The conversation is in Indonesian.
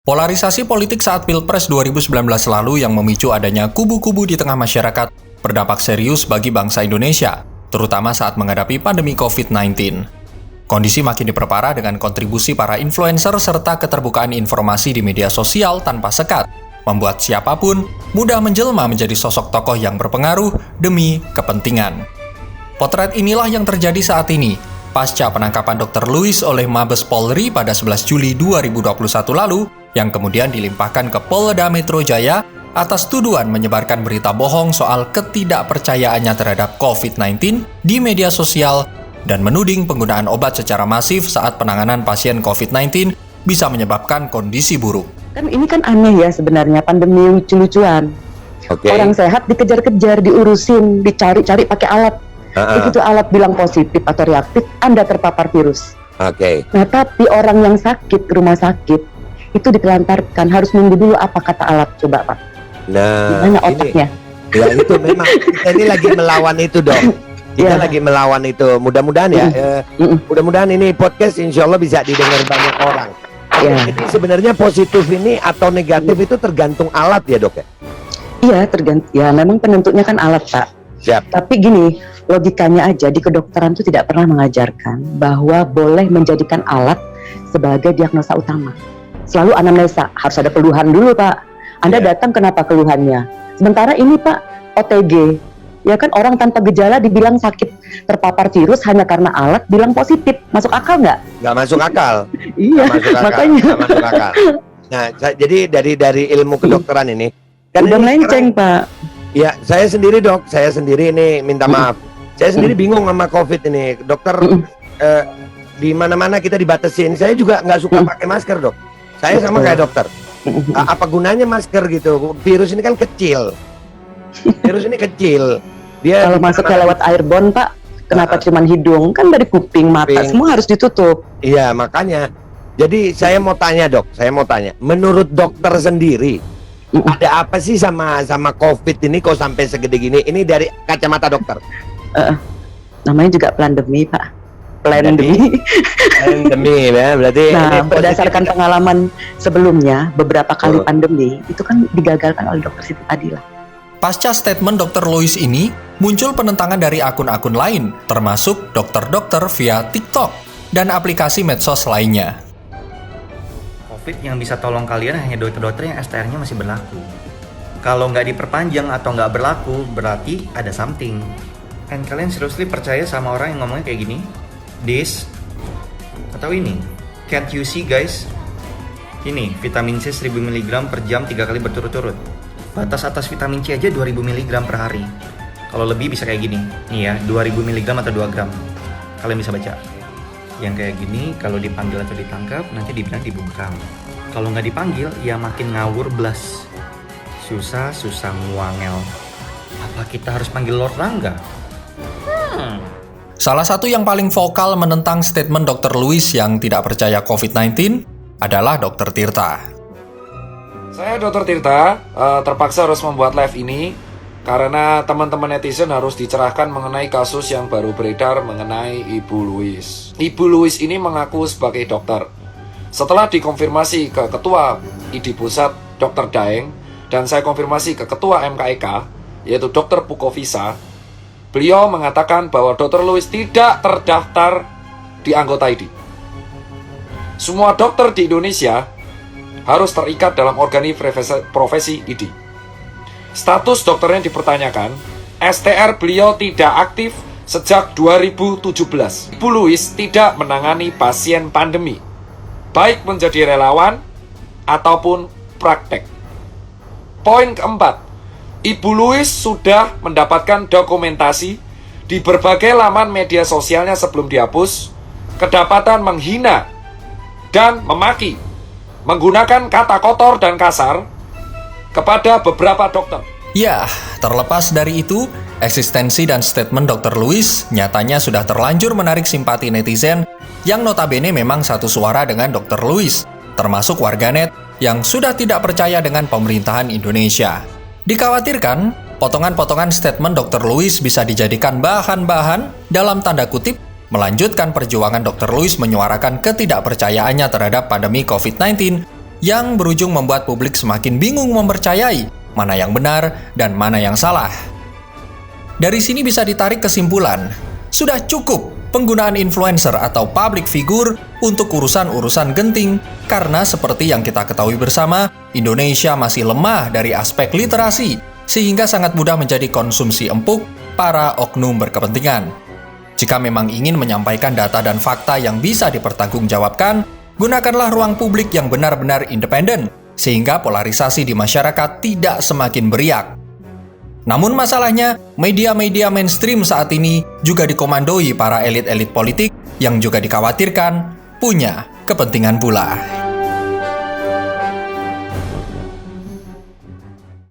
Polarisasi politik saat Pilpres 2019 lalu yang memicu adanya kubu-kubu di tengah masyarakat berdampak serius bagi bangsa Indonesia, terutama saat menghadapi pandemi COVID-19. Kondisi makin diperparah dengan kontribusi para influencer serta keterbukaan informasi di media sosial tanpa sekat, membuat siapapun mudah menjelma menjadi sosok tokoh yang berpengaruh demi kepentingan. Potret inilah yang terjadi saat ini, pasca penangkapan Dr. Louis oleh Mabes Polri pada 11 Juli 2021 lalu, yang kemudian dilimpahkan ke Polda Metro Jaya atas tuduhan menyebarkan berita bohong soal ketidakpercayaannya terhadap COVID-19 di media sosial dan menuding penggunaan obat secara masif saat penanganan pasien COVID-19 bisa menyebabkan kondisi buruk. Kan ini kan aneh ya sebenarnya, pandemi lucu-lucuan. Orang sehat dikejar-kejar, diurusin, dicari-cari pakai alat. Begitu alat bilang positif atau reaktif, Anda terpapar virus. Nah, tapi orang yang sakit ke rumah sakit itu ditelantarkan, harus nunggu dulu apa kata alat, coba Pak. Nah, gimana otaknya? Ya itu memang kita ini lagi melawan itu dong. Kita lagi melawan itu. Mudah-mudahan ya, mudah-mudahan ini podcast insya Allah bisa didengar banyak orang. Jadi sebenarnya positif ini atau negatif itu tergantung alat ya dok ya? Iya tergantung. Ya memang penentunya kan alat Pak. Siap. Tapi gini, logikanya aja di kedokteran itu tidak pernah mengajarkan bahwa boleh menjadikan alat sebagai diagnosa utama. Selalu anamnesa, harus ada keluhan dulu Pak. Anda datang kenapa keluhannya? Sementara ini Pak, OTG, ya kan orang tanpa gejala dibilang sakit terpapar virus hanya karena alat bilang positif. Masuk akal nggak? Nggak masuk akal. Iya, makanya. Nggak masuk akal. Nah, jadi dari ilmu kedokteran ini kan udah ini melenceng sekarang, Pak. Ya, saya sendiri dok, saya sendiri ini minta maaf. Saya sendiri bingung sama COVID ini, dokter. Di mana-mana kita dibatasin. Saya juga nggak suka pakai masker dok. Saya sama kayak dokter. Apa gunanya masker gitu? Virus ini kan kecil. Virus ini kecil. Dia kalau masuknya lewat airborne Pak, kenapa cuman hidung? Kan dari kuping, mata, semua harus ditutup. Iya, makanya. Jadi saya mau tanya dok, menurut dokter sendiri, ada apa sih sama COVID ini kok sampai segede gini? Ini dari kacamata dokter. Namanya juga pandemi Pak. Pandemi ya, berarti. Nah, berdasarkan pengalaman sebelumnya, beberapa kali pandemi itu kan digagalkan oleh dokter Siti Fadila. Pasca statement Dr. Louis ini, muncul penentangan dari akun-akun lain, termasuk dokter-dokter via TikTok dan aplikasi medsos lainnya. COVID yang bisa tolong kalian hanya dokter-dokter yang STR-nya masih berlaku. Kalau nggak diperpanjang atau nggak berlaku, berarti ada something. And kalian seriously percaya sama orang yang ngomongnya kayak gini? This atau ini? Can't you see guys? Ini vitamin C 1000 mg per jam 3 kali berturut-turut. Batas atas vitamin C aja 2000 mg per hari. Kalau lebih bisa kayak gini. Nih ya, 2000 mg atau 2 gram. Kalian bisa baca. Yang kayak gini kalau dipanggil atau ditangkap nanti dibilang dibungkam. Kalau nggak dipanggil ya makin ngawur blas. Susah nguangel. Apa kita harus panggil Lord Rangga? Salah satu yang paling vokal menentang statement Dr. Louis yang tidak percaya COVID-19 adalah Dr. Tirta. Saya Dr. Tirta, terpaksa harus membuat live ini karena teman-teman netizen harus dicerahkan mengenai kasus yang baru beredar mengenai Ibu Louis. Ibu Louis ini mengaku sebagai dokter. Setelah dikonfirmasi ke Ketua ID Pusat Dr. Daeng dan saya konfirmasi ke Ketua MKEK, yaitu Dr. Pukovisa, beliau mengatakan bahwa Dr. Louis tidak terdaftar di anggota ID. Semua dokter di Indonesia harus terikat dalam profesi ID. Status dokternya dipertanyakan, STR beliau tidak aktif sejak 2017. Ibu Louis tidak menangani pasien pandemi, baik menjadi relawan ataupun praktek. Poin keempat, Ibu Louis sudah mendapatkan dokumentasi di berbagai laman media sosialnya sebelum dihapus, kedapatan menghina dan memaki, menggunakan kata kotor dan kasar kepada beberapa dokter. Ya, terlepas dari itu, eksistensi dan statement Dr. Louis nyatanya sudah terlanjur menarik simpati netizen yang notabene memang satu suara dengan Dr. Louis, termasuk warganet yang sudah tidak percaya dengan pemerintahan Indonesia. Dikhawatirkan, potongan-potongan statement Dr. Louis bisa dijadikan bahan-bahan dalam tanda kutip melanjutkan perjuangan Dr. Louis menyuarakan ketidakpercayaannya terhadap pandemi COVID-19 yang berujung membuat publik semakin bingung mempercayai mana yang benar dan mana yang salah. Dari sini bisa ditarik kesimpulan, sudah cukup penggunaan influencer atau public figure untuk urusan-urusan genting, karena seperti yang kita ketahui bersama, Indonesia masih lemah dari aspek literasi, sehingga sangat mudah menjadi konsumsi empuk para oknum berkepentingan. Jika memang ingin menyampaikan data dan fakta yang bisa dipertanggungjawabkan, gunakanlah ruang publik yang benar-benar independen, sehingga polarisasi di masyarakat tidak semakin beriak. Namun masalahnya, media-media mainstream saat ini juga dikomandoi para elit-elit politik yang juga dikhawatirkan punya kepentingan pula.